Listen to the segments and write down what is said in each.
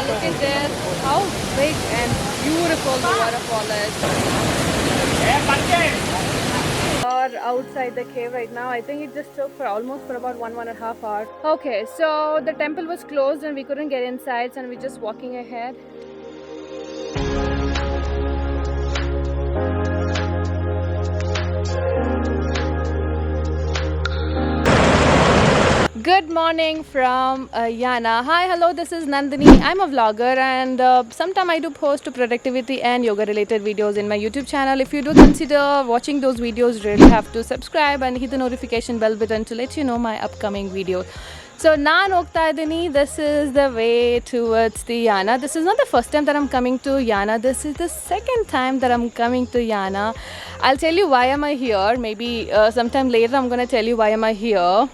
look at this. How big and beautiful the waterfall is. Are outside the cave right now. I think it just took for almost for about 1.5 hours. Okay, so the temple was closed and we couldn't get inside, and we're just walking ahead. Good morning from Yana. Hi, hello, this is Nandini. I'm a vlogger, and sometime I do post productivity and yoga related videos in my YouTube channel. If you do consider watching those videos, really have to subscribe and hit the notification bell button to let you know my upcoming videos. So naan hogta idini. This is the way towards the Yana. This is not the first time that I'm coming to Yana. This is the second time that I'm coming to Yana. I'll tell you why am I here. Maybe sometime later I'm gonna tell you why am I here.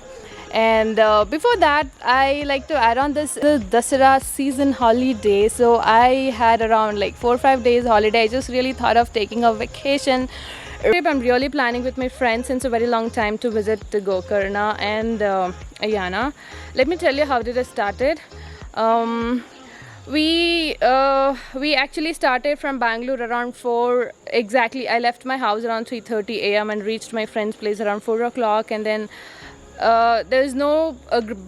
And before that, I like to add on this Dasara season holiday. So I had around like 4 or 5 days holiday. I just really thought of taking a vacation. I'm really planning with my friends since a very long time to visit Gokarna and Yana. Let me tell you how did I started. We actually started from Bangalore around 4 exactly. I left my house around 3:30 a.m. and reached my friend's place around 4 o'clock, and then there's no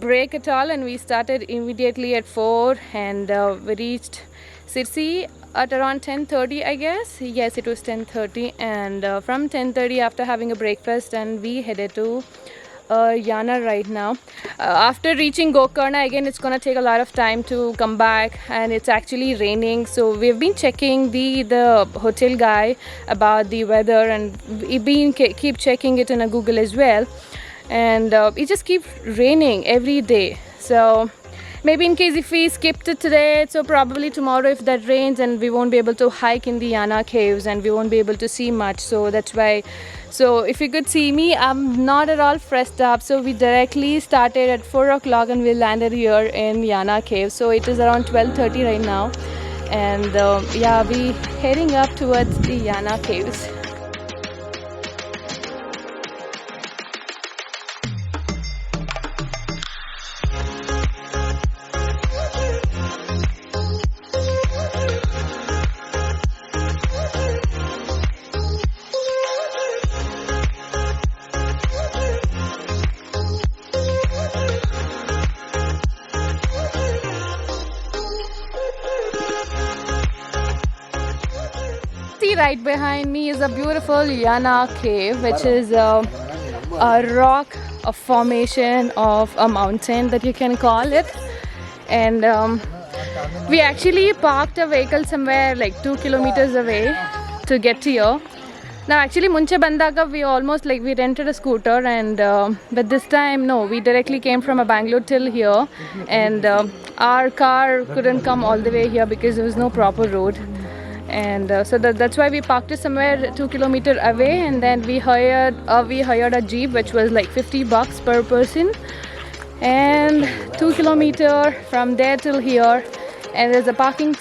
break at all, and we started immediately at 4, and we reached Sirsi at around 10:30, I guess. Yes, it was 10:30, and from 10:30 after having a breakfast, and we headed to Yana right now. After reaching Gokarna, again it's gonna take a lot of time to come back, and it's actually raining, so we've been checking the hotel guy about the weather, and we've been keep checking it in a Google as well. And it just keeps raining every day, so maybe in case if we skipped it today, so probably tomorrow if that rains, and we won't be able to hike in the Yana caves, and we won't be able to see much. So that's why, so if you could see me, I'm not at all fresh up. So we directly started at 4 o'clock and we landed here in Yana cave. So it is around 12:30 right now, and yeah, we heading up towards the Yana caves. Right behind me is a beautiful Yana cave, which is a rock, a formation of a mountain that you can call it. And we actually parked a vehicle somewhere like 2 kilometers away to get to here. Now actually Munche Bandaga we almost like we rented a scooter, and but this time no, we directly came from a Bangalore till here, and our car couldn't come all the way here because there was no proper road. And so that's why we parked it somewhere 2 kilometers away, and then we hired a jeep, which was like $50 per person, and 2 kilometers from there till here. And there's a parking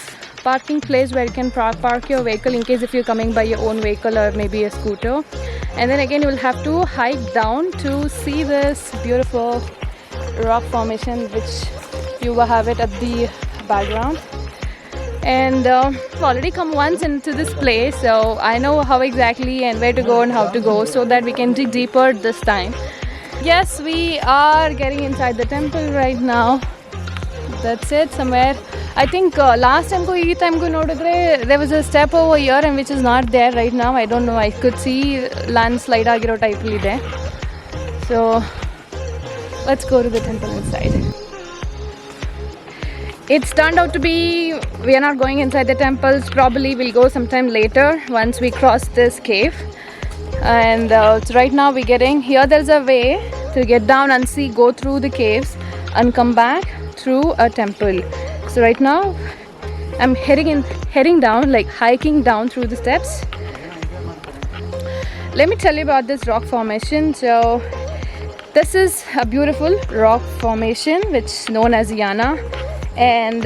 place where you can park your vehicle in case if you're coming by your own vehicle or maybe a scooter. And then again you will have to hike down to see this beautiful rock formation, which you will have it at the background. And I've already come once into this place, so I know how exactly and where to go and how to go, so that we can dig deeper this time. Yes, we are getting inside the temple right now. That's it, somewhere. I think last time there was a step over here, and which is not there right now. I don't know, I could see landslide agiro type there. So let's go to the temple inside. It's turned out to be, we are not going inside the temples. Probably we'll go sometime later once we cross this cave. And so right now we're getting here. There's a way to get down and see, go through the caves and come back through a temple. So right now I'm heading down, like hiking down through the steps. Let me tell you about this rock formation. So this is a beautiful rock formation which is known as Yana. And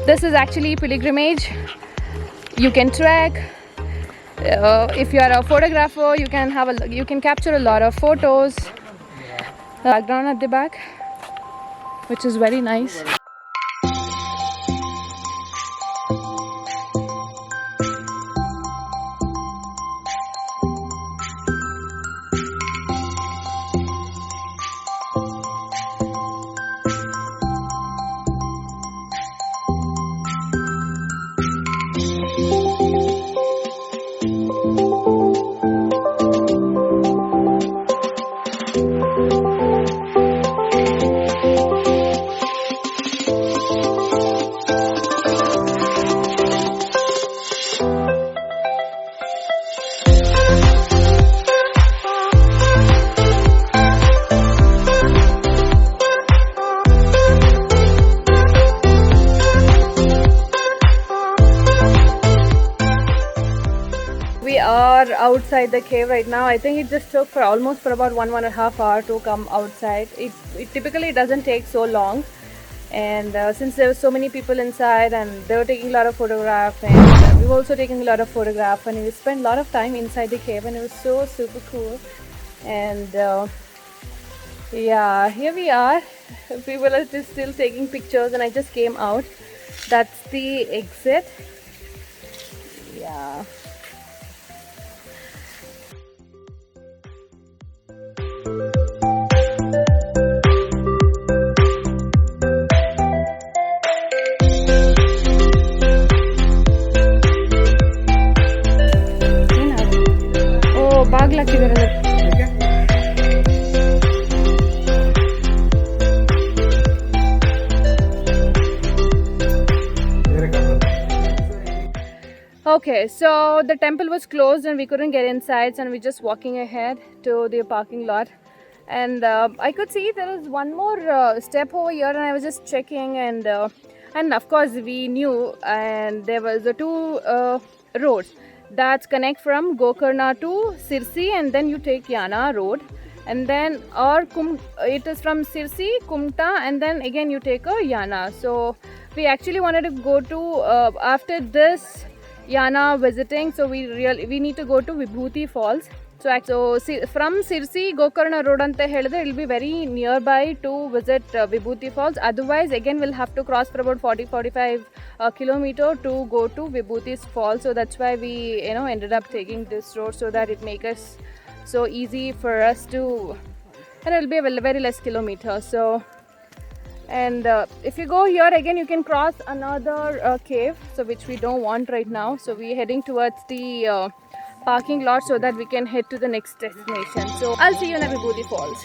this is actually pilgrimage. You can trek. If you are a photographer, you can capture a lot of photos. Background at the back, which is very nice. outside the cave right now. I think it just took for almost for about 1.5 hours to come outside. It typically doesn't take so long, and since there were so many people inside and they were taking a lot of photographs, and we were also taking a lot of photographs, and we spent a lot of time inside the cave, and it was so super cool. And yeah, here we are. People are just still taking pictures, and I just came out. That's the exit. Yeah. Oh, bagla kidhar. Okay, so the temple was closed and we couldn't get inside, and we're just walking ahead to the parking lot. And I could see there is one more step over here, and I was just checking, and of course we knew, and there was the two roads that connect from Gokarna to Sirsi, and then you take Yana road, and then it is from Sirsi, Kumta, and then again you take a Yana. So we actually wanted to go to after this Yana visiting, so we need to go to Vibhuti Falls. So from Sirsi Gokarna road ante helidre, it will be very nearby to visit Vibhuti Falls. Otherwise again we'll have to cross for about 40-45 kilometer to go to Vibhuti Falls. So that's why we ended up taking this road, so that it make us so easy for us to, and it will be a very less kilometer. So, and if you go here again, you can cross another cave, so which we don't want right now. So we're heading towards the parking lot so that we can head to the next destination. So I'll see you in Vibhuti Falls.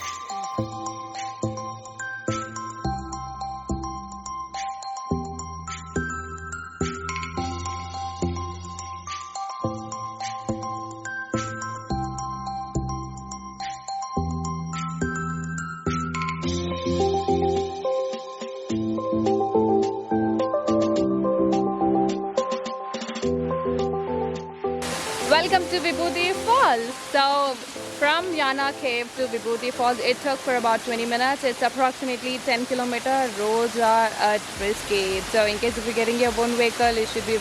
Welcome to Vibhuti Falls. So from Yana Cave to Vibhuti Falls, it took for about 20 minutes. It's approximately 10 kilometer. Roads are at risky. So in case if you're getting your own vehicle, you should be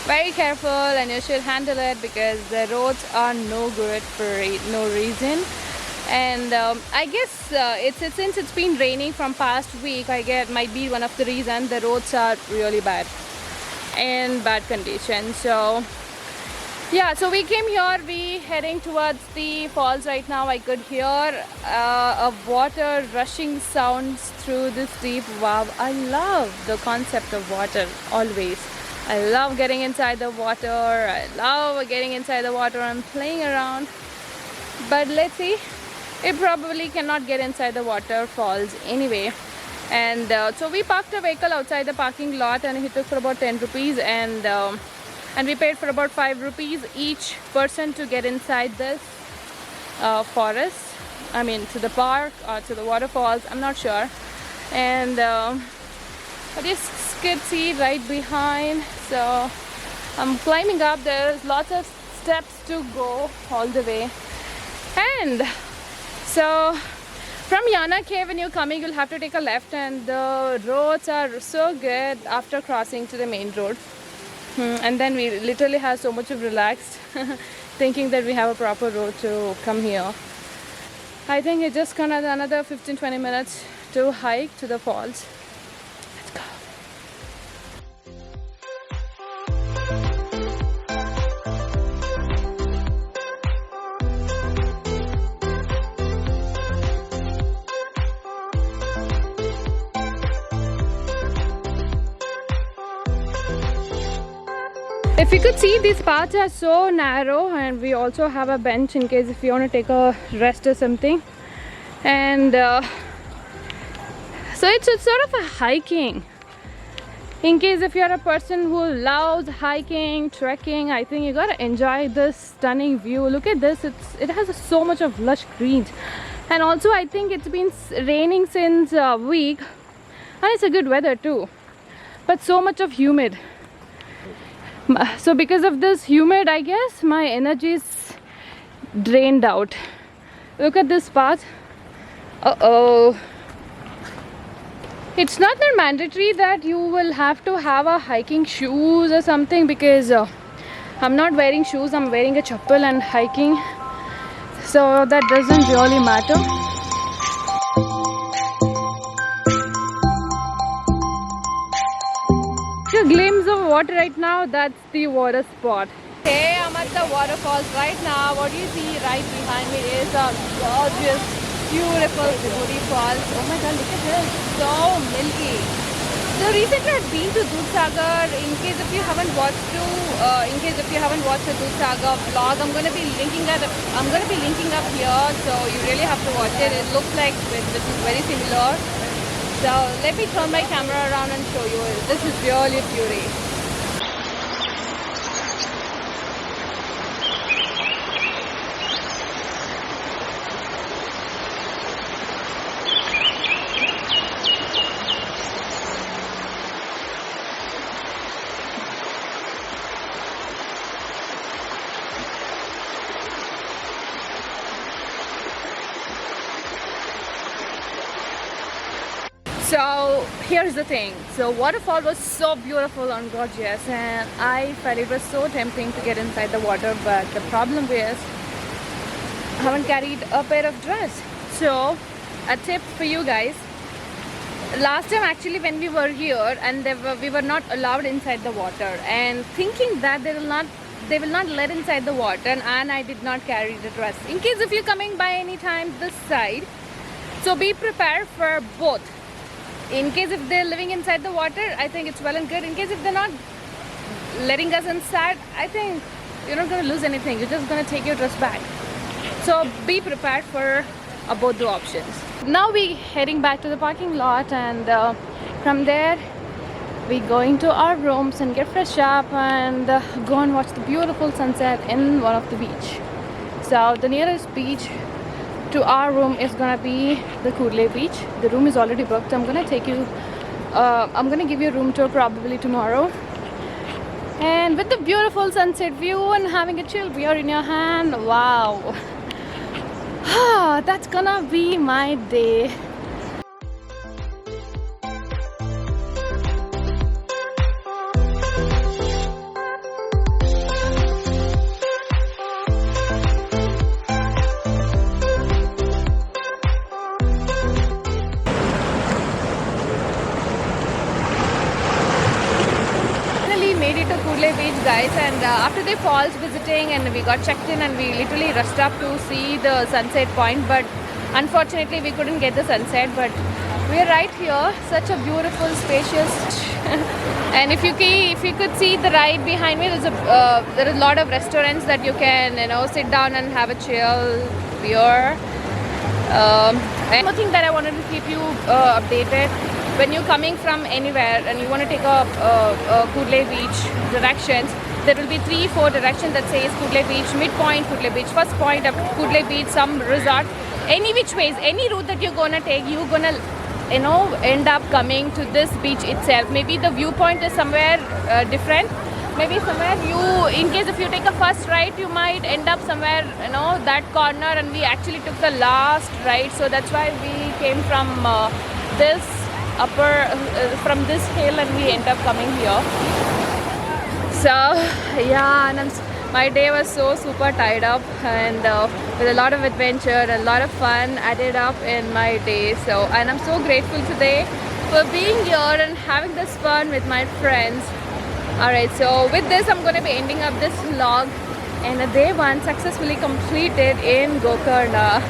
very careful and you should handle it, because the roads are no good for no reason. And I guess since it's been raining from past week, I guess might be one of the reasons the roads are really bad, in bad condition. So yeah, so we came here, we heading towards the falls right now. I could hear a water rushing sounds through this deep. Wow, I love the concept of water always. I love getting inside the water. I love getting inside the water and playing around. But let's see, it probably cannot get inside the waterfalls anyway. And so we parked a vehicle outside the parking lot, and it took for about 10 rupees, and we paid for about 5 rupees each person to get inside this forest. I mean, to the park or to the waterfalls, I'm not sure. And this could see right behind. So I'm climbing up. There's lots of steps to go all the way. And so from Yana Cave, when you're coming, you'll have to take a left, and the roads are so good after crossing to the main road. And then we literally have so much of relaxed thinking that we have a proper road to come here. I think it's just gonna another 15-20 minutes to hike to the falls. Let's go. If you could see, these paths are so narrow, and we also have a bench in case if you want to take a rest or something. And so it's sort of a hiking. In case if you're a person who loves hiking, trekking, I think you gotta enjoy this stunning view. Look at this, it has so much of lush greens. And also I think it's been raining since a week, and it's a good weather too, but so much of humid. So because of this humid, I guess my energy is drained out. Look at this path. Uh-oh. It's not that mandatory that you will have to have a hiking shoes or something, because I'm not wearing shoes, I'm wearing a chappal and hiking, so that doesn't really matter. A glimpse of water right now, that's the water spot. Hey, I'm at the waterfalls right now. What you see right behind me is a gorgeous, beautiful Vibhuti Falls. Oh my god, look at this, so milky. So recently I've been to Dudhsagar. In case if you haven't watched the Dudhsagar vlog, I'm gonna be linking up here, so you really have to watch it. It looks like this is very similar. So let me turn my camera around and show you. This is really beauty. So here's the thing. So waterfall was so beautiful and gorgeous, and I felt it was so tempting to get inside the water, but the problem is I haven't carried a pair of dress. So a tip for you guys. Last time actually when we were here and we were not allowed inside the water, and thinking that they will not let inside the water, and I did not carry the dress. In case if you're coming by any time this side, so be prepared for both. In case if they're living inside the water, I think it's well and good. In case if they're not letting us inside, I think you're not going to lose anything. You're just going to take your dress back. So be prepared for both the options. Now we're heading back to the parking lot, and from there we're going to our rooms and get fresh up and go and watch the beautiful sunset in one of the beach. So the nearest beach to our room is gonna be the Kudle beach. The room is already booked. I'm gonna give you a room tour probably tomorrow. And with the beautiful sunset view and having a chill beer in your hand, wow. That's gonna be my day. Made it to Kudle beach, guys, and after the falls visiting, and we got checked in and we literally rushed up to see the sunset point, but unfortunately we couldn't get the sunset. But we're right here, such a beautiful spacious and if you could see the right behind me, there is a lot of restaurants that you can sit down and have a chill beer. And one thing that I wanted to keep you updated: when you're coming from anywhere and you want to take a Kudle beach directions, there will be 3-4 directions that says Kudle beach, midpoint Kudle beach, first point of Kudle beach, some resort. Any which ways, any route that you're gonna take, you're gonna end up coming to this beach itself. Maybe the viewpoint is somewhere different. Maybe somewhere in case if you take a first right, you might end up somewhere, that corner, and we actually took the last right. So that's why we came from this from this hill and we end up coming here. So yeah, and my day was so super tied up, and with a lot of adventure, a lot of fun added up in my day. So, and I'm so grateful today for being here and having this fun with my friends. Alright, so with this I'm going to be ending up this vlog, and a day 1 successfully completed in Gokarna.